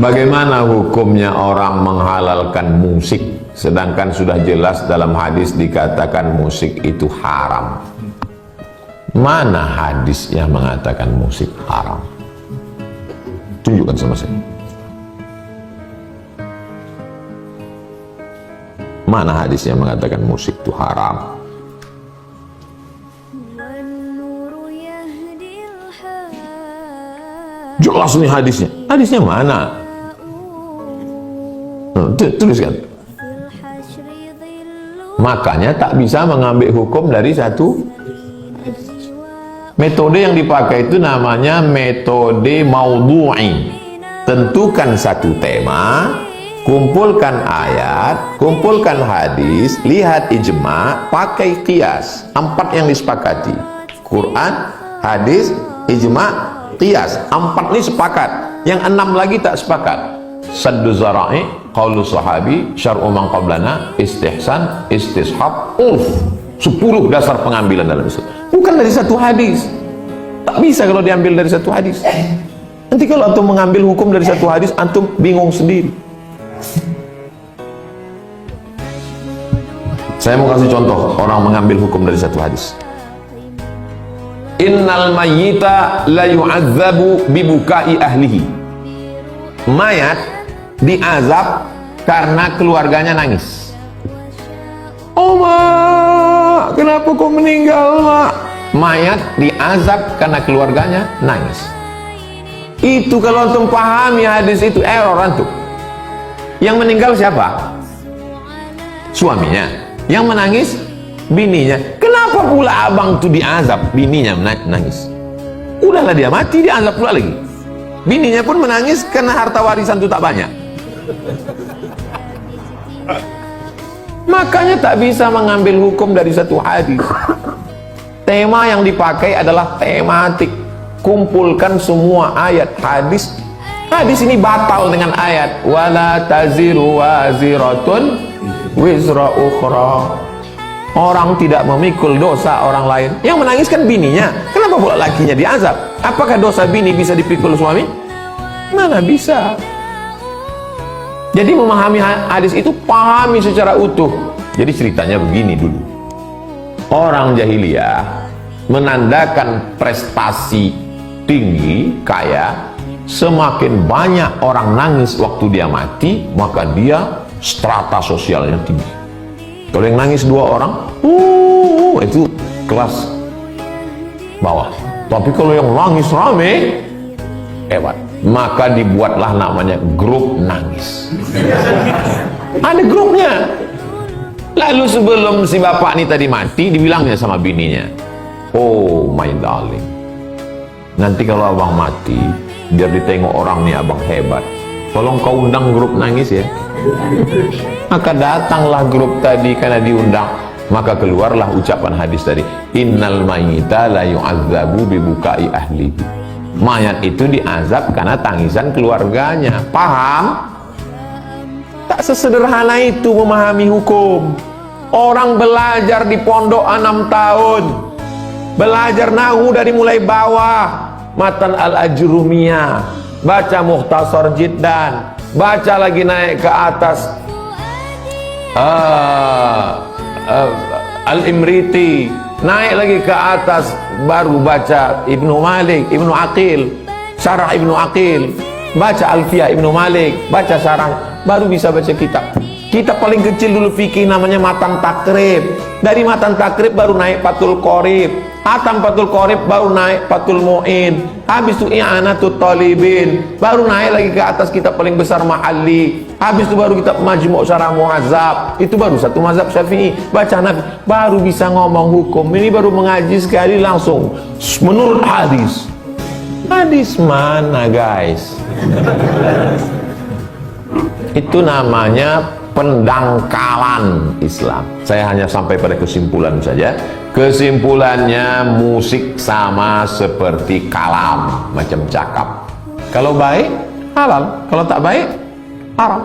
Bagaimana hukumnya orang menghalalkan musik sedangkan sudah jelas dalam hadis dikatakan musik itu haram? Mana hadis yang mengatakan musik haram? Tunjukkan sama saya. Mana hadis yang mengatakan musik itu haram? Jelas nih hadisnya. Hadisnya mana? Tuliskan. Makanya tak bisa mengambil hukum dari satu. Metode yang dipakai itu namanya metode maudhu'i. Tentukan satu tema, kumpulkan ayat, kumpulkan hadis, lihat ijma', pakai qiyas. 4 yang disepakati. Quran, hadis, ijma', qiyas. 4 ini sepakat. Yang 6 lagi tak sepakat. Saddu zara'i, qaulu sahabi, syar'u man qablana, istihsan, istishab, 10 dasar pengambilan dalam Islam. Bukan dari satu hadis. Tak bisa kalau diambil dari satu hadis. Nanti kalau antum mengambil hukum dari satu hadis, antum bingung sendiri. Saya mau kasih contoh orang mengambil hukum dari satu hadis. Innal mayyita la yu'adzabu bibukai ahlihi. Mayat diazab karena keluarganya nangis. Oh mak, kenapa kau meninggal mak? Mayat diazab karena keluarganya nangis. Itu kalau antum pahami hadis itu error antum. Yang meninggal siapa? Suaminya. Yang menangis bininya. Kenapa pula abang tuh diazab, bininya menangis? Udahlah dia mati, diazab pula lagi. Bininya pun menangis karena harta warisan itu tak banyak. Makanya tak bisa mengambil hukum dari satu hadis. Tema yang dipakai adalah tematik. Kumpulkan semua ayat hadis. Hadis ini batal dengan ayat wala taziru waziratun wizra ukhra. Orang tidak memikul dosa orang lain. Yang menangis kan bininya. Kenapa pula lakinya diazab? Apakah dosa bini bisa dipikul suami? Mana bisa. Jadi memahami hadis itu pahami secara utuh. Jadi ceritanya begini dulu. Orang jahiliyah menandakan prestasi tinggi, kaya. Semakin banyak orang nangis waktu dia mati, maka dia strata sosialnya tinggi. Kalau yang nangis 2 orang, itu kelas bawah. Tapi kalau yang nangis rame, hebat. Maka dibuatlah namanya grup nangis. Ada grupnya. Lalu sebelum si bapak ini tadi mati, dibilangnya sama bininya, oh my darling, nanti kalau abang mati, biar ditengok orang nih abang hebat, tolong kau undang grup nangis ya. Maka datanglah grup tadi karena diundang. Maka keluarlah ucapan hadis tadi, innal mayyita la yu'adzabu bibukai ahlihi. Mayat itu diazab karena tangisan keluarganya. Paham? Tak sesederhana itu memahami hukum. Orang belajar di pondok 6 tahun, belajar nahu dari mulai bawah, matan al-ajrumiyah, baca mukhtasar jiddan, baca lagi naik ke atas al-imriti, naik lagi ke atas baru baca Ibnu Malik, Ibnu Aqil, syarah Ibnu Aqil, baca Alfiyah Ibnu Malik, baca syarah, baru bisa baca kitab. Kitab paling kecil dulu fikih namanya Matan Takrib. Dari Matan Takrib baru naik Fathul Qorib. Hatam Fathul Qorib baru naik Fathul Mu'in. Habis itu I'anatul Talibin. Baru naik lagi ke atas kitab paling besar Mahalli. Habis itu baru kitab Majmu' Syarah Muhazzab. Itu baru satu mazhab Syafi'i. Baca Nabi. Baru bisa ngomong hukum. Ini baru mengaji sekali langsung menurut hadis. Hadis mana guys? Itu namanya pendangkalan Islam. Saya hanya sampai pada kesimpulan saja. Kesimpulannya musik sama seperti kalam, macam cakap. Kalau baik halal, kalau tak baik haram.